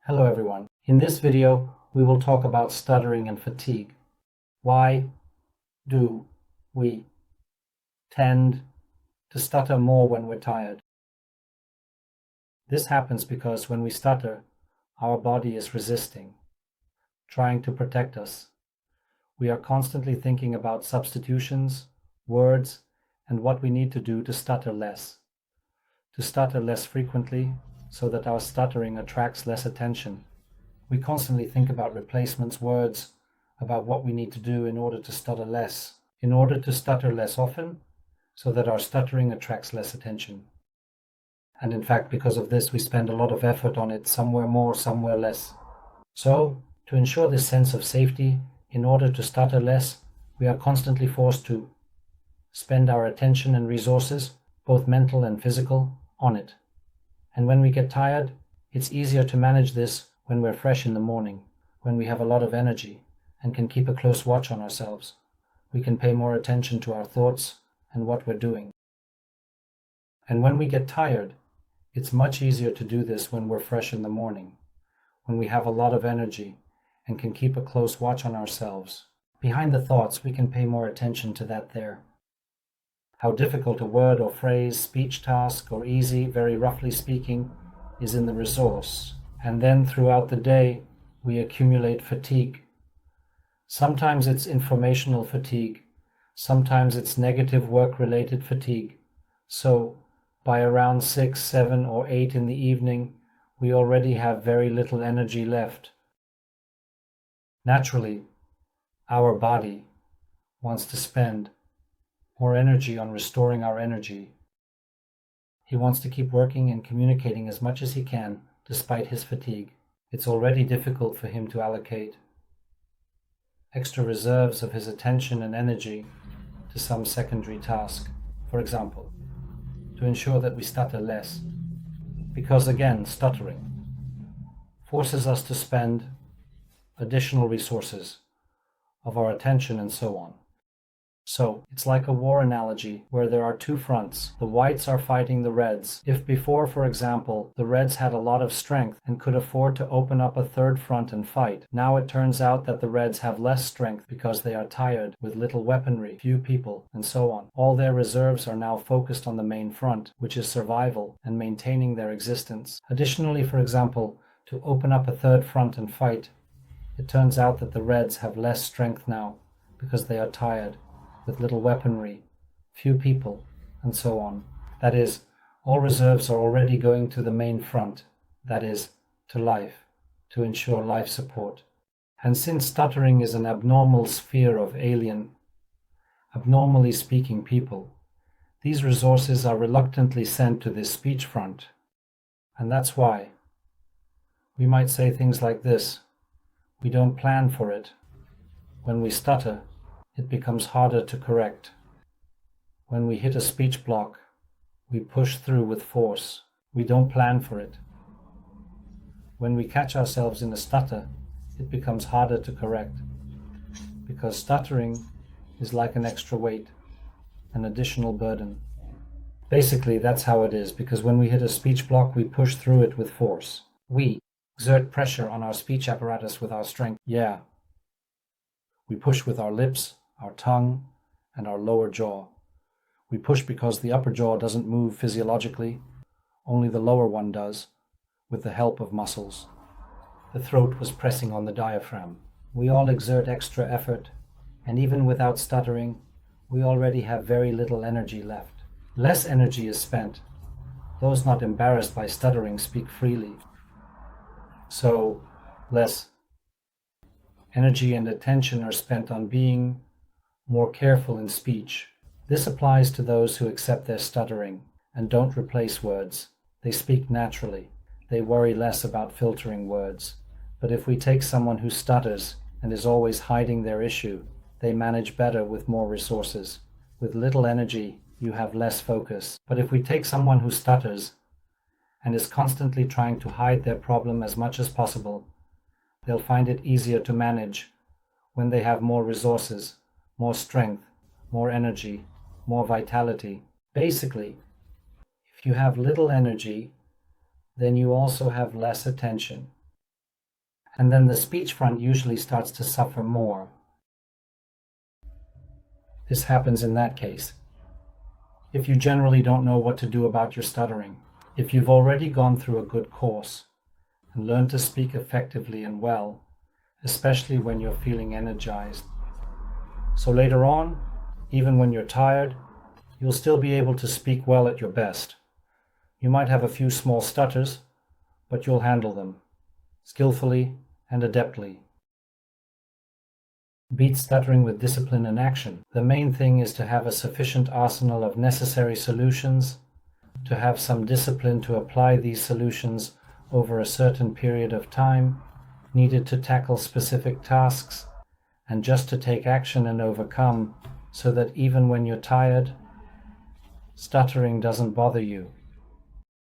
Hello everyone. In this video, we will talk about stuttering and fatigue. Why do we tend to stutter more when we're tired? This happens because when we stutter, our body is resisting, trying to protect us. We are constantly thinking about substitutions, words, and what we need to do to stutter less frequently, so that our stuttering attracts less attention. We constantly think about replacements, words, about what we need to do in order to stutter less often, so that our stuttering attracts less attention. And in fact, because of this, we spend a lot of effort on it, somewhere more, somewhere less. So, to ensure this sense of safety, in order to stutter less, we are constantly forced to spend our attention and resources, both mental and physical, on it. And when we get tired, it's easier to manage this when we're fresh in the morning, when we have a lot of energy and can keep a close watch on ourselves. We can pay more attention to our thoughts and what we're doing. And when we get tired, it's much easier to do this when we're fresh in the morning, when we have a lot of energy and can keep a close watch on ourselves. Behind the thoughts, we can pay more attention to that there. How difficult a word or phrase, speech task, or easy, very roughly speaking, is in the resource. And then throughout the day, we accumulate fatigue. Sometimes it's informational fatigue. Sometimes it's negative work-related fatigue. So, by around 6, 7, or 8 in the evening, we already have very little energy left. Naturally, our body wants to spend more energy on restoring our energy. He wants to keep working and communicating as much as he can, despite his fatigue. It's already difficult for him to allocate extra reserves of his attention and energy to some secondary task. For example, to ensure that we stutter less. Because again, stuttering forces us to spend additional resources of our attention and so on. So, it's like a war analogy where there are two fronts. The whites are fighting the reds. If before, for example, the reds had a lot of strength and could afford to open up a third front and fight, now it turns out that the reds have less strength because they are tired, with little weaponry, few people, and so on. All their reserves are now focused on the main front, which is survival and maintaining their existence. Additionally, for example, to open up a third front and fight, it turns out that the reds have less strength now because they are tired, with little weaponry, few people, and so on. That is, all reserves are already going to the main front, that is, to life, to ensure life support. And since stuttering is an abnormal sphere of abnormally speaking people, these resources are reluctantly sent to this speech front. And that's why we might say things like this: we don't plan for it. When we stutter, it becomes harder to correct. When we hit a speech block, we push through with force. We don't plan for it. When we catch ourselves in a stutter, it becomes harder to correct. Because stuttering is like an extra weight, an additional burden. Basically, that's how it is, because when we hit a speech block, we push through it with force. We exert pressure on our speech apparatus with our strength. Yeah. We push with our lips, our tongue, and our lower jaw. We push because the upper jaw doesn't move physiologically, only the lower one does, with the help of muscles. The throat was pressing on the diaphragm. We all exert extra effort, and even without stuttering, we already have very little energy left. Less energy is spent. Those not embarrassed by stuttering speak freely. So, less energy and attention are spent on being more careful in speech. This applies to those who accept their stuttering and don't replace words. They speak naturally. They worry less about filtering words. But if we take someone who stutters and is always hiding their issue, they manage better with more resources. With little energy, you have less focus. But if we take someone who stutters and is constantly trying to hide their problem as much as possible, they'll find it easier to manage when they have more resources, more strength, more energy, more vitality. Basically, if you have little energy, then you also have less attention. and then the speech front usually starts to suffer more. This happens in that case. If you generally don't know what to do about your stuttering, if you've already gone through a good course and learned to speak effectively and well, especially when you're feeling energized. So later on, even when you're tired, you'll still be able to speak well at your best. You might have a few small stutters, but you'll handle them skillfully and adeptly. Beat stuttering with discipline and action. The main thing is to have a sufficient arsenal of necessary solutions, to have some discipline to apply these solutions over a certain period of time, needed to tackle specific tasks, and just to take action and overcome, so that even when you're tired, stuttering doesn't bother you.